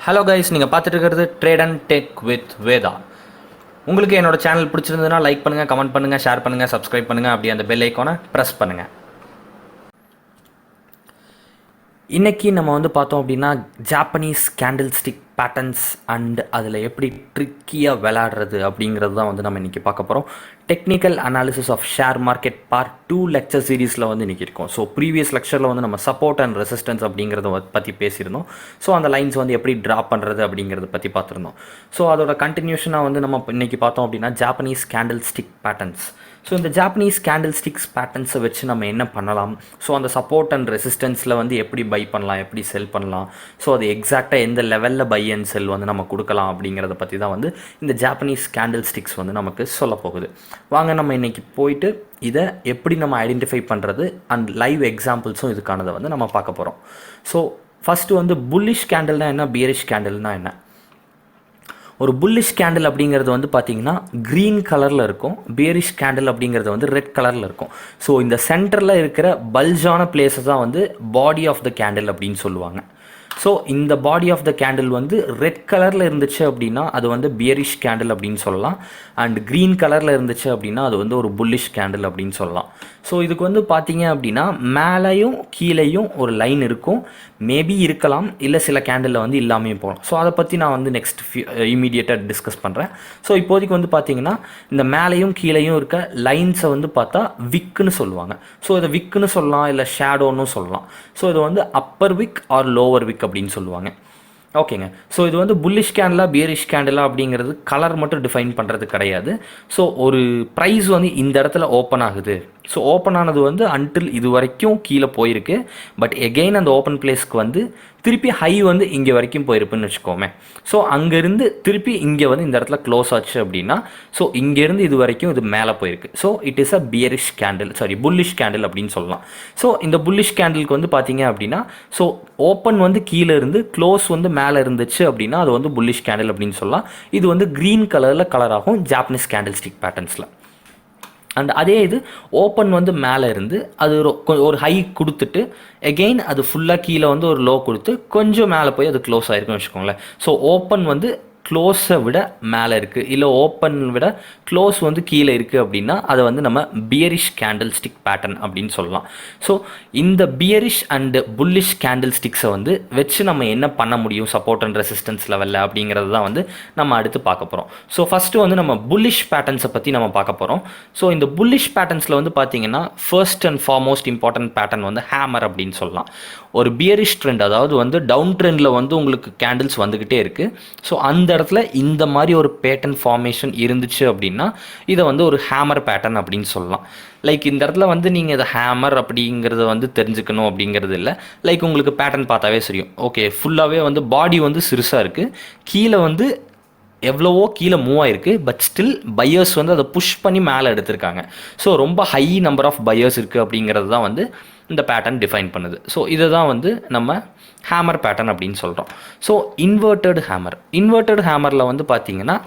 Hello guys, நீங்கள் பார்த்துட்டு இருக்கிறது trade and tech with Veda. உங்களுக்கு என்னோட சேனல் பிடிச்சிருந்ததுன்னா லைக் பண்ணுங்கள், கமெண்ட் பண்ணுங்கள், ஷேர் பண்ணுங்கள், சப்ஸ்கிரைப் பண்ணுங்கள், அப்படி அந்த பெல் ஐக்கானை ப்ரெஸ் பண்ணுங்கள். இன்றைக்கி நம்ம பார்த்தோம் அப்படின்னா ஜாப்பனீஸ் கேண்டில்ஸ்டிக் பேட்டர்ன்ஸ் அண்ட் அதில் எப்படி ட்ரிக்கியாக விளையாடுறது அப்படிங்கிறது தான் நம்ம இன்றைக்கி பார்க்க போகிறோம். Technical analysis of share market part 2 lecture சீரீஸில் இன்றைக்கி இருக்கும். ஸோ ப்ரீவியஸ் லெக்சரில் நம்ம சப்போர்ட் அண்ட் ரெசிஸ்டன்ஸ் அப்படிங்கிறத பற்றி பேசியிருந்தோம். ஸோ அந்த லைன்ஸ் எப்படி ட்ரா பண்ணுறது அப்படிங்கிறத பற்றி பார்த்துருந்தோம். ஸோ அதோட கண்டினியூஷனாக நம்ம இன்றைக்கி பார்த்தோம் அப்படின்னா ஜாப்பனீஸ் கேண்டில்ஸ்டிக் பேட்டர்ன்ஸ். ஸோ இந்த ஜாப்பனீஸ் கேண்டில்ஸ்டிக்ஸ் பேட்டர்ன்ஸை வச்சு நம்ம என்ன பண்ணலாம், ஸோ அந்த சப்போர்ட் அண்ட் ரெசிஸ்டன்ஸில் எப்படி பை பண்ணலாம், எப்படி செல் பண்ணலாம், ஸோ அது எக்ஸாக்டாக எந்த லெவலில் பை அண்ட் செல் நம்ம கொடுக்கலாம் அப்படிங்கிறத பற்றி தான் இந்த ஜாப்பனீஸ் கேண்டில்ஸ்டிக்ஸ் நமக்கு சொல்ல போகுது. வாங்க நம்ம இன்றைக்கி போயிட்டு இதை எப்படி நம்ம ஐடென்டிஃபை பண்ணுறது அண்ட் லைவ் எக்ஸாம்பிள்ஸும் இதுக்கானதை நம்ம பார்க்க போகிறோம். ஸோ ஃபஸ்ட்டு புல்லிஷ் கேண்டில்னால் என்ன, பியரிஷ் கேண்டில்னால் என்ன. ஒரு புல்லிஷ் கேண்டில் அப்படிங்கிறது பார்த்தீங்கன்னா க்ரீன் கலரில் இருக்கும், பியரிஷ் கேண்டில் அப்படிங்கிறது ரெட் கலரில் இருக்கும். ஸோ இந்த சென்டரில் இருக்கிற பல்ஜான பிளேஸஸ் தான் பாடி ஆஃப் த கேண்டில் அப்படின்னு சொல்லுவாங்க. ஸோ இந்த body of the candle red கலரில் இருந்துச்சு அப்படின்னா அது பியரிஷ் கேண்டில் அப்படின்னு சொல்லலாம். அண்ட் க்ரீன் கலரில் இருந்துச்சு அப்படின்னா அது ஒரு புல்லிஷ் கேண்டில் அப்படின்னு சொல்லலாம். ஸோ இதுக்கு பார்த்தீங்க அப்படின்னா மேலேயும் கீழேயும் ஒரு லைன் இருக்கும், மேபி இருக்கலாம், இல்லை சில கேண்டிலில் இல்லாமல் போகலாம். ஸோ அதை பற்றி நான் நெக்ஸ்ட் இமீடியட்டாக டிஸ்கஸ் பண்ணுறேன். ஸோ இப்போதைக்கு பார்த்தீங்கன்னா இந்த மேலேயும் கீழேயும் இருக்க லைன்ஸை பார்த்தா விக்குன்னு சொல்லுவாங்க. ஸோ இதை விக்குன்னு சொல்லலாம், இல்லை ஷேடோன்னு சொல்லலாம். ஸோ இது அப்பர் விக் ஆர் லோவர் விக் அப்படின்னு சொல்லுவாங்க. ஓகேங்க. ஸோ இது புல்லிஷ் கேண்டிலா பியரிஷ் கேண்டிலா அப்படிங்கிறது கலர் மட்டும் டிஃபைன் பண்ணுறது கிடையாது. ஸோ ஒரு ப்ரைஸ் இந்த இடத்துல ஓப்பன் ஆகுது. ஸோ ஓப்பன் ஆனது அன்டில் இது வரைக்கும் கீழே போயிருக்கு, பட் எகெயின் அந்த ஓப்பன் பிளேஸ்க்கு திருப்பி ஹை இங்கே வரைக்கும் போயிருப்புன்னு வச்சுக்கோமே. ஸோ அங்கேருந்து திருப்பி இங்கே இந்த இடத்துல க்ளோஸ் ஆச்சு அப்படின்னா ஸோ இங்கேருந்து இது வரைக்கும் இது மேலே போயிருக்கு. So it is a bearish candle, bullish candle அப்படின்னு சொல்லலாம். ஸோ இந்த புல்லிஷ் கேண்டிலுக்கு பார்த்தீங்க அப்படின்னா ஸோ ஓப்பன் கீழே இருந்து க்ளோஸ் மேலே இருந்துச்சு அப்படின்னா அது புல்லிஷ் கேண்டில் அப்படின்னு சொல்லலாம். இது க்ரீன் கலரில் கலர் ஆகும் ஜாப்பனீஸ் கேண்டில்ஸ்டிக் பேட்டர்ன்ஸில். அண்ட் அதே இது ஓப்பன் மேலே இருந்து அது ஒரு ஹை கொடுத்துட்டு எகெயின் அது ஃபுல்லாக கீழே ஒரு லோ கொடுத்து கொஞ்சம் மேலே போய் அது க்ளோஸ் ஆகிருக்குன்னு வச்சுக்கோங்களேன். ஸோ ஓப்பன் க்ளோஸை விட மேலே இருக்குது, இல்லை ஓப்பன் விட க்ளோஸ் கீழே இருக்குது அப்படின்னா அதை நம்ம பியரிஷ் கேண்டில்ஸ்டிக் பேட்டர்ன் அப்படின்னு சொல்லலாம். ஸோ இந்த பியரிஷ் அண்டு புல்லிஷ் கேண்டில்ஸ்டிக்ஸை வச்சு நம்ம என்ன பண்ண முடியும் சப்போர்ட் அண்ட் ரெசிஸ்டன்ஸ் லெவலில் அப்படிங்கிறது தான் நம்ம அடுத்து பார்க்க போகிறோம். ஸோ ஃபஸ்ட்டு நம்ம புல்லிஷ் பேட்டர்ன்ஸை பற்றி நம்ம பார்க்க போகிறோம். ஸோ இந்த புல்லிஷ் பேட்டர்ன்ஸில் பார்த்தீங்கன்னா first and foremost important pattern hammer அப்படின்னு சொல்லலாம். ஒரு பியரிஷ் ட்ரெண்ட், அதாவது டவுன் ட்ரெண்டில் உங்களுக்கு கேண்டில்ஸ் வந்துக்கிட்டே இருக்குது. ஸோ அந்த இடத்துல இந்த மாதிரி ஒரு பேட்டர்ன் ஃபார்மேஷன் இருந்துச்சு அப்படின்னா இதை ஒரு ஹேமர் பேட்டர்ன் அப்படின்னு சொல்லலாம். லைக் இந்த இடத்துல நீங்கள் இதை ஹேமர் அப்படிங்கிறத தெரிஞ்சுக்கணும் அப்படிங்கிறது இல்லை. லைக் உங்களுக்கு பேட்டர்ன் பார்த்தாவே தெரியும். ஓகே, ஃபுல்லாகவே பாடி சிறுசாக இருக்குது, கீழே எவ்வளவோ கீழே மூவ் ஆயிருக்கு, பட் ஸ்டில் பையர்ஸ் அதை புஷ் பண்ணி மேலே எடுத்திருக்காங்க. ஸோ ரொம்ப ஹை நம்பர் ஆஃப் பையர்ஸ் இருக்குது அப்படிங்கிறது தான் இந்த பேட்டர்ன் டிஃபைன் பண்ணுது. ஸோ இதை தான் நம்ம ஹேமர் பேட்டர்ன் அப்படின்னு சொல்கிறோம். ஸோ இன்வெர்ட்டட் ஹேமரில் பார்த்தீங்கன்னா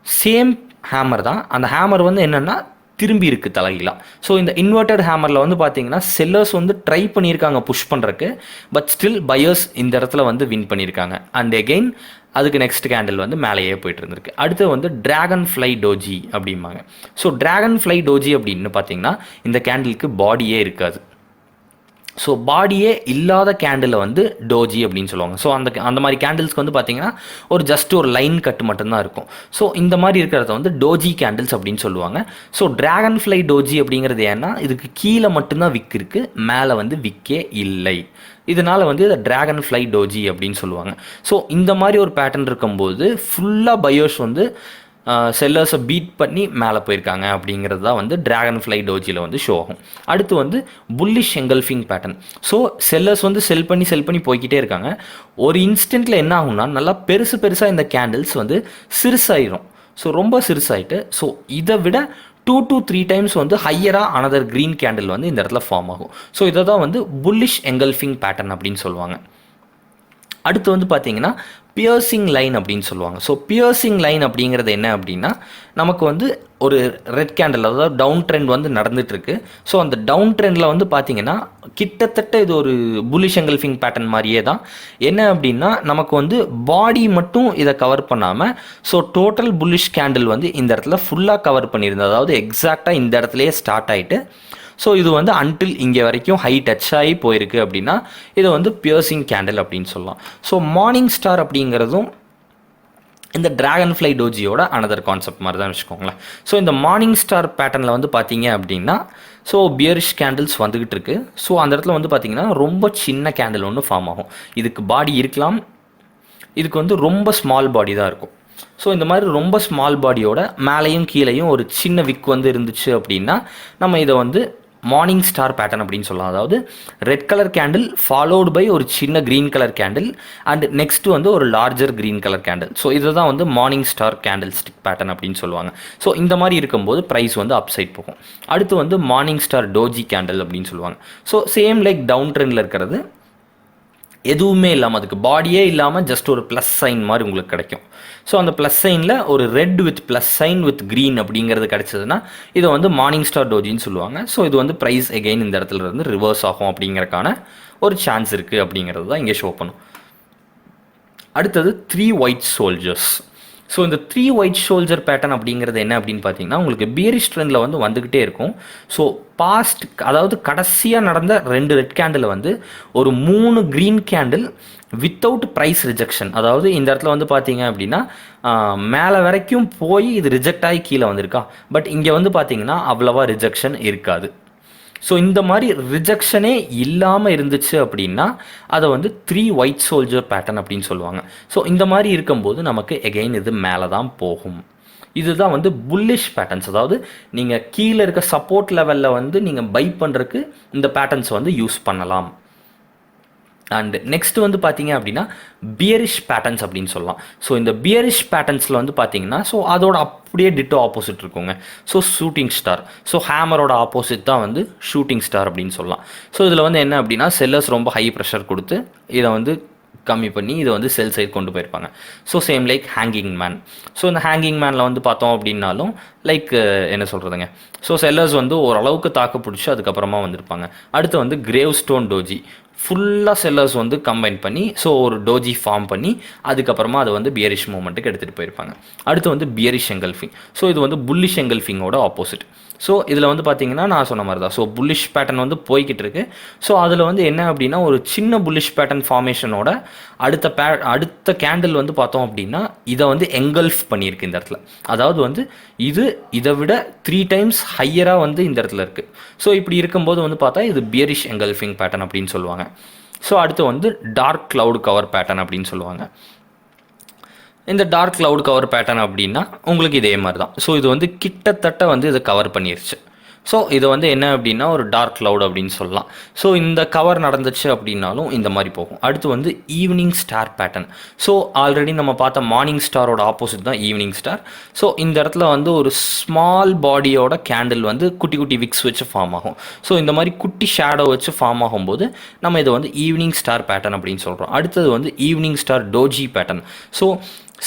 சேம் ஹேமர் தான், அந்த ஹேமர் என்னென்னா திரும்பி இருக்குது தலைகீழாக. ஸோ இந்த இன்வெர்ட்டட் ஹேமரில் பார்த்தீங்கன்னா செல்லர்ஸ் ட்ரை பண்ணியிருக்காங்க புஷ் பண்ணுறக்கு, பட் ஸ்டில் பையர்ஸ் இந்த இடத்துல வின் பண்ணியிருக்காங்க. அண்ட் எகெயின் அதுக்கு நெக்ஸ்ட் கேண்டில் மேலேயே போயிட்டு இருந்திருக்கு. அடுத்து டிராகன் ஃப்ளை டோஜி அப்படிம்பாங்க. ஸோ டிராகன் ஃப்ளை டோஜி அப்படின்னு பார்த்தீங்கன்னா இந்த கேண்டிலுக்கு பாடியே இருக்காது. ஸோ பாடியே இல்லாத கேண்டில் டோஜி அப்படின்னு சொல்லுவாங்க. ஸோ அந்த மாதிரி கேண்டில்ஸ்க்கு பார்த்தீங்கன்னா ஜஸ்ட் ஒரு லைன் கட் மட்டும்தான் இருக்கும். ஸோ இந்த மாதிரி இருக்கிறத டோஜி கேண்டில்ஸ் அப்படின்னு சொல்லுவாங்க. ஸோ டிராகன் ஃப்ளை டோஜி அப்படிங்கிறது ஏன்னா இதுக்கு கீழே மட்டும்தான் விக் இருக்குது, மேலே விக்கே இல்லை. இதனால் இதை டிராகன் ஃப்ளை டோஜி அப்படின்னு சொல்லுவாங்க. ஸோ இந்த மாதிரி ஒரு பேட்டர்ன் இருக்கும்போது ஃபுல்லாக பயோஸ் செல்லர்ஸை பீட் பண்ணி மேலே போயிருக்காங்க அப்படிங்கிறது தான் டிராகன் ஃப்ளை டோஜியில் ஷோ ஆகும். அடுத்து bullish engulfing pattern. So sellers sell பண்ணி போய்கிட்டே இருக்காங்க. ஒரு இன்ஸ்டன்ட்டில் என்ன ஆகும்னா நல்லா பெருசாக இந்த கேண்டில்ஸ் சிறுசாயிரும். ஸோ ரொம்ப சிறுசாயிட்டு ஸோ இதை விட 2 to 3 times ஹையராக அனதர் க்ரீன் கேண்டில் இந்த இடத்துல ஃபார்ம் ஆகும். ஸோ இதை தான் புல்லிஷ் எங்கல்ஃபிங் பேட்டர்ன் அப்படின்னு சொல்லுவாங்க. அடுத்து வந்து பார்த்தீங்கன்னா பியர்சிங் லைன் அப்படின்னு சொல்லுவாங்க. ஸோ பியர்சிங் லைன் அப்படிங்கிறது என்ன அப்படின்னா, நமக்கு வந்து ஒரு ரெட் கேண்டில், அதாவது டவுன் ட்ரெண்ட் வந்து நடந்துகிட்ருக்கு. ஸோ அந்த டவுன் ட்ரெண்டில் வந்து பார்த்தீங்கன்னா கிட்டத்தட்ட இது ஒரு புல்லிஷ் எங்கல்ஃபிங் பேட்டர்ன் மாதிரியே தான். என்ன அப்படின்னா, நமக்கு வந்து பாடி மட்டும் இதை கவர் பண்ணாமல், ஸோ டோட்டல் புல்லிஷ் கேண்டில் வந்து இந்த இடத்துல ஃபுல்லாக கவர் பண்ணியிருந்தது. அதாவது எக்ஸாக்டாக இந்த இடத்துலையே ஸ்டார்ட் ஆகிட்டு, ஸோ இது வந்து அன்டில் இங்கே வரைக்கும் ஹை டச் ஆகி போயிருக்கு அப்படின்னா இதை வந்து பியர்சிங் கேண்டில் அப்படின்னு சொல்லலாம். ஸோ மார்னிங் ஸ்டார் அப்படிங்கிறதும் இந்த ட்ராகன் ஃப்ளை டோஜியோட அனதர் கான்செப்ட் மாதிரி தான் வச்சுக்கோங்களேன். ஸோ இந்த மார்னிங் ஸ்டார் பேட்டர்னில் வந்து பார்த்தீங்க அப்படின்னா, ஸோ பியரிஷ் கேண்டில்ஸ் வந்துக்கிட்டு இருக்கு. ஸோ அந்த இடத்துல வந்து பார்த்தீங்கன்னா ரொம்ப சின்ன கேண்டில் ஒன்று ஃபார்ம் ஆகும். இதுக்கு பாடி இருக்கலாம், இதுக்கு வந்து ரொம்ப ஸ்மால் பாடி தான் இருக்கும். ஸோ இந்த மாதிரி ரொம்ப ஸ்மால் பாடியோட மேலேயும் கீழேயும் ஒரு சின்ன விக் வந்து இருந்துச்சு அப்படின்னா நம்ம இதை வந்து மார்னிங் ஸ்டார் பேட்டர்ன் அப்படின்னு சொல்லலாம். அதாவது red colour candle followed by ஒரு சின்ன green colour candle and next வந்து ஒரு larger green colour candle. So இதை தான் வந்து morning star candlestick pattern அப்படின்னு சொல்லுவாங்க. ஸோ இந்த மாதிரி இருக்கும்போது ப்ரைஸ் வந்து அப்சைட் போகும். அடுத்து வந்து மார்னிங் ஸ்டார் டோஜி கேண்டில் அப்படின்னு சொல்லுவாங்க. ஸோ சேம் லைக் டவுன் ட்ரெண்டில் இருக்கிறது, எதுவுமே இல்லாமல், அதுக்கு பாடியே இல்லாமல் ஜஸ்ட் ஒரு ப்ளஸ் சைன் மாதிரி உங்களுக்கு கிடைக்கும். ஸோ அந்த ப்ளஸ் சைனில் ஒரு red with plus sign with green அப்படிங்கிறது கிடைச்சதுன்னா இதை வந்து மார்னிங் ஸ்டார் டோஜின்னு சொல்லுவாங்க. ஸோ இது வந்து ப்ரைஸ் எகெயின் இந்த இடத்துல இருந்து ரிவர்ஸ் ஆகும் அப்படிங்கிறக்கான ஒரு சான்ஸ் இருக்குது அப்படிங்கிறது தான் இங்கே ஷோ பண்ணும். அடுத்தது 3 ஒயிட் சோல்ஜர்ஸ். ஸோ இந்த 3 ஒயிட் ஷோல்ஜர் பேட்டர்ன் அப்படிங்கிறது என்ன அப்படின்னு பார்த்தீங்கன்னா, உங்களுக்கு பியரிஷ் ட்ரெண்டில் வந்து வந்துக்கிட்டே இருக்கும். ஸோ பாஸ்ட், அதாவது கடைசியாக நடந்த 2 ரெட் கேண்டில் வந்து ஒரு 3 green candle without price rejection. அதாவது இந்த இடத்துல வந்து பார்த்தீங்க அப்படின்னா மேலே வரைக்கும் போய் இது ரிஜெக்ட் ஆகி கீழே வந்திருக்கா, பட் இங்கே வந்து பார்த்தீங்கன்னா அவ்வளவா ரிஜெக்ஷன் இருக்காது. ஸோ இந்த மாதிரி ரிஜெக்ஷனே இல்லாமல் இருந்துச்சு அப்படின்னா அதை வந்து 3 ஒயிட் சோல்ஜர் பேட்டர்ன் அப்படின்னு சொல்லுவாங்க. ஸோ இந்த மாதிரி இருக்கும்போது நமக்கு எகெயின் இது மேலே தான் போகும். இதுதான் வந்து புல்லிஷ் பேட்டர்ன்ஸ். அதாவது நீங்கள் கீழே இருக்க சப்போர்ட் லெவலில் வந்து நீங்கள் பை பண்ணுறதுக்கு இந்த பேட்டர்ன்ஸ் வந்து யூஸ் பண்ணலாம். அண்ட் நெக்ஸ்ட் வந்து பார்த்தீங்க அப்படின்னா பியரிஷ் பேட்டர்ன்ஸ் அப்படின்னு சொல்லலாம். ஸோ இந்த பியரிஷ் பேட்டர்ன்ஸில் வந்து பார்த்தீங்கன்னா ஸோ அதோட அப்படியே டிட்டோ ஆப்போசிட் இருக்குங்க. ஸோ ஷூட்டிங் ஸ்டார், ஸோ ஹேமரோட ஆப்போசிட் தான் வந்து ஷூட்டிங் ஸ்டார் அப்படின்னு சொல்லலாம். ஸோ இதில் வந்து என்ன அப்படின்னா செல்லர்ஸ் ரொம்ப ஹை ப்ரெஷர் கொடுத்து இதை வந்து கம்மி பண்ணி இதை வந்து செல் சைட் கொண்டு போயிருப்பாங்க. So same like hanging man. So இந்த ஹேங்கிங் மேனில் வந்து பார்த்தோம் அப்படின்னாலும் லைக் என்ன சொல்கிறதுங்க, ஸோ செல்லர்ஸ் வந்து ஓரளவுக்கு தாக்கு பிடிச்சி அதுக்கப்புறமா வந்திருப்பாங்க. அடுத்து வந்து கிரேவ் ஸ்டோன் டோஜி, ஃபுல்லாக செல்லர்ஸ் வந்து கம்பைன் பண்ணி ஸோ ஒரு டோஜி ஃபார்ம் பண்ணி அதுக்கப்புறமா அதை வந்து பியரிஷ் மூமெண்ட்டுக்கு எடுத்துகிட்டு போயிருப்பாங்க. அடுத்து வந்து பியரிஷ் எங்கல்ஃபிங். ஸோ இது வந்து புல்லிஷ் எங்கல்ஃபிங்கோட ஆப்போசிட். ஸோ இதில் வந்து பார்த்தீங்கன்னா நான் சொன்ன மாதிரி தான். ஸோ புல்லிஷ் பேட்டர்ன் வந்து போய்கிட்டு இருக்கு. ஸோ அதில் வந்து என்ன அப்படின்னா ஒரு சின்ன புல்லிஷ் பேட்டர்ன் ஃபார்மேஷனோட அடுத்த கேண்டில் வந்து பார்த்தோம் அப்படின்னா இதை வந்து எங்கல்ஃப் பண்ணியிருக்கு இந்த இடத்துல. அதாவது வந்து இது இதை விட 3 டைம்ஸ் ஹையராக வந்து இந்த இடத்துல இருக்குது. ஸோ இப்படி இருக்கும்போது வந்து பார்த்தா இது பியரிஷ் எங்கல்ஃபிங் பேட்டர்ன் அப்படின்னு சொல்லுவாங்க. ஸோ அடுத்து வந்து டார்க் கிளவுட் கவர் பேட்டர்ன் அப்படின்னு சொல்லுவாங்க. இந்த டார்க் கிளவுட் கவர் பேட்டர்ன் அப்படின்னா உங்களுக்கு இதே மாதிரி தான். ஸோ இது வந்து கிட்டத்தட்ட வந்து இதை கவர் பண்ணிருச்சு. ஸோ இது வந்து என்ன அப்படின்னா ஒரு டார்க் கிளவுட் அப்படின்னு சொல்லலாம். ஸோ இந்த கவர் நடந்துச்சு அப்படின்னாலும் இந்த மாதிரி போகும். அடுத்து வந்து evening star pattern. So already நம்ம பார்த்த மார்னிங் ஸ்டாரோட ஆப்போசிட் தான் ஈவினிங் ஸ்டார். ஸோ இந்த இடத்துல வந்து ஒரு ஸ்மால் பாடியோட கேண்டில் வந்து குட்டி குட்டி விக்ஸ் வச்சு ஃபார்ம் ஆகும். ஸோ இந்த மாதிரி குட்டி ஷேடோ வச்சு ஃபார்ம் ஆகும்போது நம்ம இதை வந்து ஈவினிங் ஸ்டார் பேட்டர்ன் அப்படின்னு சொல்கிறோம். அடுத்தது வந்து evening star doji pattern. So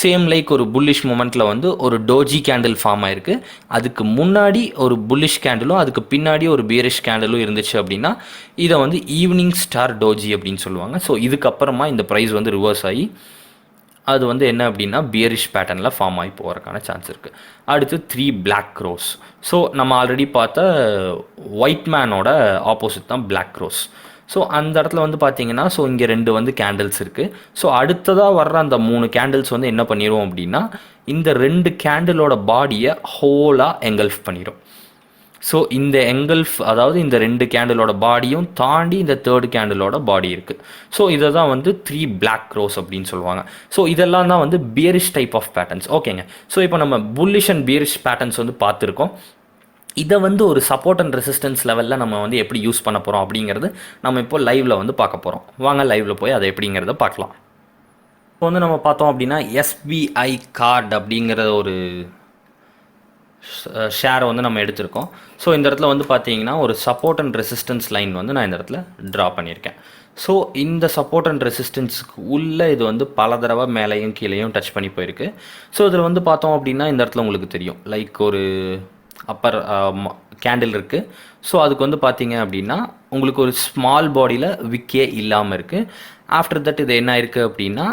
same like ஒரு புல்லிஷ் மூமெண்ட்டில் வந்து ஒரு டோஜி கேண்டில் ஃபார்ம் ஆயிருக்கு, அதுக்கு முன்னாடி ஒரு புல்லிஷ் கேண்டிலும் அதுக்கு பின்னாடி ஒரு பியரிஷ் கேண்டிலும் இருந்துச்சு அப்படின்னா இதை வந்து ஈவினிங் ஸ்டார் டோஜி அப்படின்னு சொல்லுவாங்க. ஸோ இதுக்கப்புறமா இந்த ப்ரைஸ் வந்து ரிவர்ஸ் ஆகி அது வந்து என்ன அப்படின்னா பியரிஷ் பேட்டர்னில் ஃபார்ம் ஆகி போகிறதுக்கான சான்ஸ் இருக்குது. அடுத்து 3 பிளாக் க்ரோஸ். ஸோ நம்ம ஆல்ரெடி பார்த்த ஒயிட் மேனோட ஆப்போசிட் தான் பிளாக் க்ரோஸ். ஸோ அந்த இடத்துல வந்து பார்த்தீங்கன்னா ஸோ இங்கே 2 வந்து கேண்டில்ஸ் இருக்குது. ஸோ அடுத்ததாக வர்ற அந்த 3 கேண்டில்ஸ் வந்து என்ன பண்ணிடுவோம் அப்படின்னா இந்த 2 கேண்டிலோட பாடியை ஹோலாக எங்கல்ஃப் பண்ணிடும். ஸோ இந்த எங்கல்ஃப், அதாவது இந்த 2 கேண்டிலோட பாடியும் தாண்டி இந்த 3rd கேண்டிலோட பாடி இருக்குது. ஸோ இதை தான் வந்து 3 பிளாக் க்ரோஸ் அப்படின்னு சொல்லுவாங்க. ஸோ இதெல்லாம் தான் வந்து பியரிஷ் டைப் ஆஃப் பேட்டர்ன்ஸ். ஓகேங்க. ஸோ இப்போ நம்ம புல்லிஷ் அண்ட் பியரிஷ் பேட்டர்ன்ஸ் வந்து பார்த்துருக்கோம். இதை வந்து ஒரு சப்போர்ட் அண்ட் ரெசிஸ்டன்ஸ் லெவலில் நம்ம வந்து எப்படி யூஸ் பண்ண போகிறோம் அப்படிங்கிறது நம்ம இப்போ லைவில் வந்து பார்க்க போகிறோம். வாங்க லைவில் போய் அதை எப்படிங்கிறத பார்க்கலாம். இப்போ வந்து நம்ம பார்த்தோம் அப்படின்னா எஸ்பிஐ கார்டு அப்படிங்கிற ஒரு ஷேரை வந்து நம்ம எடுத்திருக்கோம். ஸோ இந்த இடத்துல வந்து பார்த்தீங்கன்னா ஒரு சப்போர்ட் அண்ட் ரெசிஸ்டன்ஸ் லைன் வந்து நான் இந்த இடத்துல ட்ரா பண்ணியிருக்கேன். ஸோ இந்த சப்போர்ட் அண்ட் ரெசிஸ்டன்ஸுக்கு உள்ளே இது வந்து பல தடவை மேலேயும் கீழேயும் டச் பண்ணி போயிருக்கு. ஸோ இதில் வந்து பார்த்தோம் அப்படின்னா இந்த இடத்துல உங்களுக்கு தெரியும் லைக் ஒரு அப்பர் கேண்டில் இருக்குது. ஸோ அதுக்கு வந்து பார்த்தீங்க அப்படின்னா உங்களுக்கு ஒரு ஸ்மால் பாடியில் விக்கே இல்லாமல் இருக்குது. ஆஃப்டர் தட் இது என்ன இருக்குது அப்படின்னா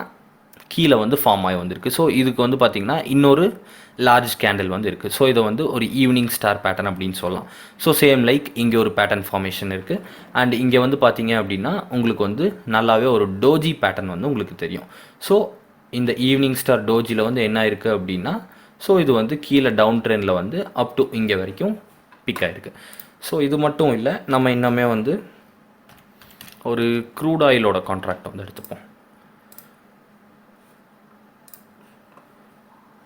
கீழே வந்து ஃபார்ம் ஆகி வந்திருக்கு. ஸோ இதுக்கு வந்து பார்த்திங்கன்னா இன்னொரு லார்ஜ் கேண்டில் வந்து இருக்குது. ஸோ இதை வந்து ஒரு ஈவினிங் ஸ்டார் பேட்டர்ன் அப்படின்னு சொல்லலாம். ஸோ சேம் லைக் இங்கே ஒரு பேட்டர்ன் ஃபார்மேஷன் இருக்குது. அண்ட் இங்கே வந்து பார்த்தீங்க அப்படின்னா உங்களுக்கு வந்து நல்லாவே ஒரு டோஜி பேட்டர்ன் வந்து உங்களுக்கு தெரியும். ஸோ இந்த ஈவினிங் ஸ்டார் டோஜியில் வந்து என்ன இருக்குது அப்படின்னா ஸோ இது வந்து கீழே டவுன் ட்ரெண்டில் வந்து அப் டு இங்கே வரைக்கும் பிக் ஆகிருக்கு. ஸோ இது மட்டும் இல்லை, நம்ம இன்னுமே வந்து ஒரு க்ரூட் ஆயிலோட கான்ட்ராக்ட் வந்து எடுத்துப்போம்.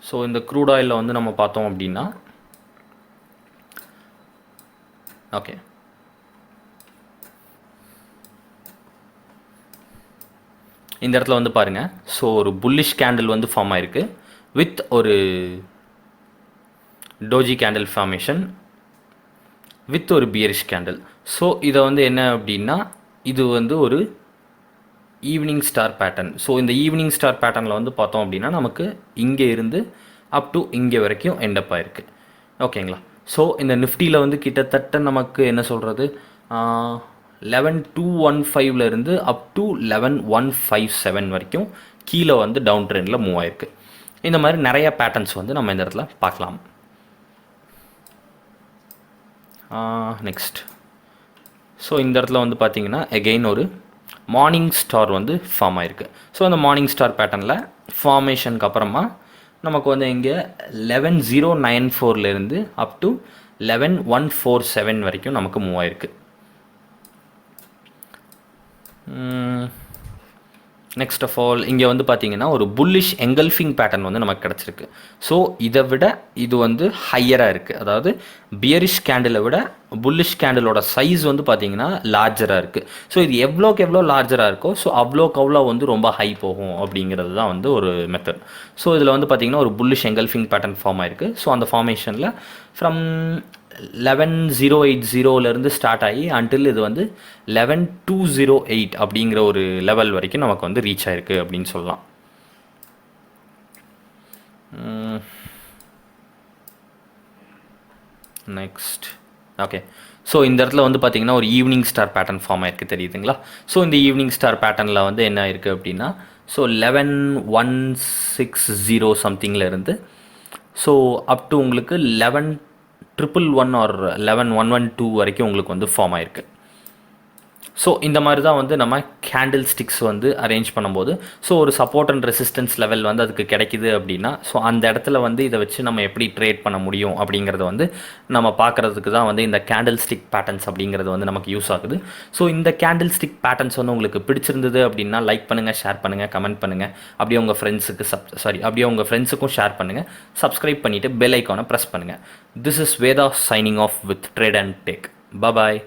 ஸோ இந்த க்ரூட் ஆயிலில் வந்து நம்ம பார்த்தோம் அப்படின்னா ஓகே இந்த இடத்துல வந்து பாருங்கள். ஸோ ஒரு புல்லிஷ் கேண்டில் வந்து ஃபார்ம் ஆகிருக்கு வித் ஒரு டோஜி கேண்டில் ஃபார்மேஷன் வித் ஒரு பியரிஷ் கேண்டில். ஸோ இதை வந்து என்ன அப்படின்னா இது வந்து ஒரு ஈவினிங் ஸ்டார் பேட்டர்ன். ஸோ இந்த ஈவினிங் ஸ்டார் பேட்டர்னில் வந்து பார்த்தோம் அப்படின்னா நமக்கு இங்கே இருந்து அப் டு இங்கே வரைக்கும் எண்டப் ஆகிருக்கு. ஓகேங்களா? ஸோ இந்த நிஃப்டியில் வந்து கிட்டத்தட்ட நமக்கு என்ன சொல்கிறது 11,215 இருந்து அப் டு 11,157 வரைக்கும் கீழே வந்து டவுன் ட்ரெண்டில் மூவ் ஆகிருக்கு. இந்த மாதிரி நிறைய பேட்டர்ன்ஸ் வந்து நம்ம இந்த இடத்துல பார்க்கலாம். நெக்ஸ்ட் ஸோ இந்த இடத்துல வந்து பார்த்திங்கன்னா எகெயின் ஒரு மார்னிங் ஸ்டார் வந்து ஃபார்ம் ஆகிருக்கு. ஸோ அந்த மார்னிங் ஸ்டார் பேட்டர்னில் ஃபார்மேஷனுக்கு அப்புறமா நமக்கு வந்து இங்கே 11,094 அப் டு 11,147 வரைக்கும் நமக்கு மூவ் ஆகிருக்கு. நெக்ஸ்ட் ஆஃப் ஆல் இங்கே வந்து பார்த்தீங்கன்னா ஒரு புல்லிஷ் எங்கல்ஃபிங் பேட்டர்ன் வந்து நமக்கு கிடச்சிருக்கு. ஸோ இதை விட இது வந்து ஹையராக இருக்குது. அதாவது பியரிஷ் கேண்டிலை விட புல்லிஷ் கேண்டிலோட சைஸ் வந்து பார்த்தீங்கன்னா லார்ஜராக இருக்குது. ஸோ இது எவ்வளோக்கு எவ்வளோ லார்ஜராக இருக்கோ ஸோ அவ்வளோக்கு அவ்வளோ வந்து ரொம்ப ஹை போகும் அப்படிங்கிறது தான் வந்து ஒரு மெத்தட். ஸோ இதில் வந்து பார்த்தீங்கன்னா ஒரு புல்லிஷ் எங்கல்ஃபிங் பேட்டர்ன் ஃபார்ம் ஆயிருக்கு. ஸோ அந்த ஃபார்மேஷனில் ஃப்ரம் 11,080 ஸ்டார்ட் ஆகி அன்டில் இது வந்து 11,208 அப்படிங்கிற ஒரு லெவல் வரைக்கும் நமக்கு வந்து ரீச் ஆயிருக்கு அப்படின்னு சொல்லலாம். நெக்ஸ்ட் ஓகே ஸோ இந்த இடத்துல வந்து பார்த்தீங்கன்னா ஒரு ஈவினிங் ஸ்டார் பேட்டர்ன் ஃபார்ம் ஆயிருக்கு தெரியுதுங்களா? ஸோ இந்த ஈவினிங் ஸ்டார் பேட்டர்னில் வந்து என்ன ஆயிருக்கு அப்படின்னா ஸோ 11,160 சம்திங்கில் இருந்து ஸோ அப் டு உங்களுக்கு 11,111 ஆர் 11,112 வரைக்கும் உங்களுக்கு வந்து ஃபார்ம் ஆயிருக்கு. ஸோ இந்த மாதிரி தான் வந்து நம்ம கேண்டில் ஸ்டிக்ஸ் வந்து அரேஞ்ச் பண்ணும்போது ஸோ ஒரு சப்போர்ட் அண்ட் ரெசிஸ்டன்ஸ் லெவல் வந்து அதுக்கு கிடைக்குது அப்படின்னா ஸோ அந்த இடத்துல வந்து இதை வச்சு நம்ம எப்படி ட்ரேட் பண்ண முடியும் அப்படிங்கிறத வந்து நம்ம பார்க்குறதுக்கு தான் வந்து இந்த கேண்டில் ஸ்டிக் பேட்டர்ன்ஸ் அப்படிங்கிறது வந்து நமக்கு யூஸ் ஆகுது. ஸோ இந்த கேண்டில் ஸ்டிக் பேட்டர்ன்ஸ் வந்து உங்களுக்கு பிடிச்சிருந்தது அப்படின்னா லைக் பண்ணுங்கள், ஷேர் பண்ணுங்கள், கமெண்ட் பண்ணுங்கள். அப்படியே உங்கள் ஃப்ரெண்ட்ஸுக்கும் ஷேர் பண்ணுங்கள். சப்ஸ்கிரைப் பண்ணிவிட்டு பெல் ஐக்கானை ப்ரெஸ் பண்ணுங்கள். This is Veda signing off with trade and tech. Bye.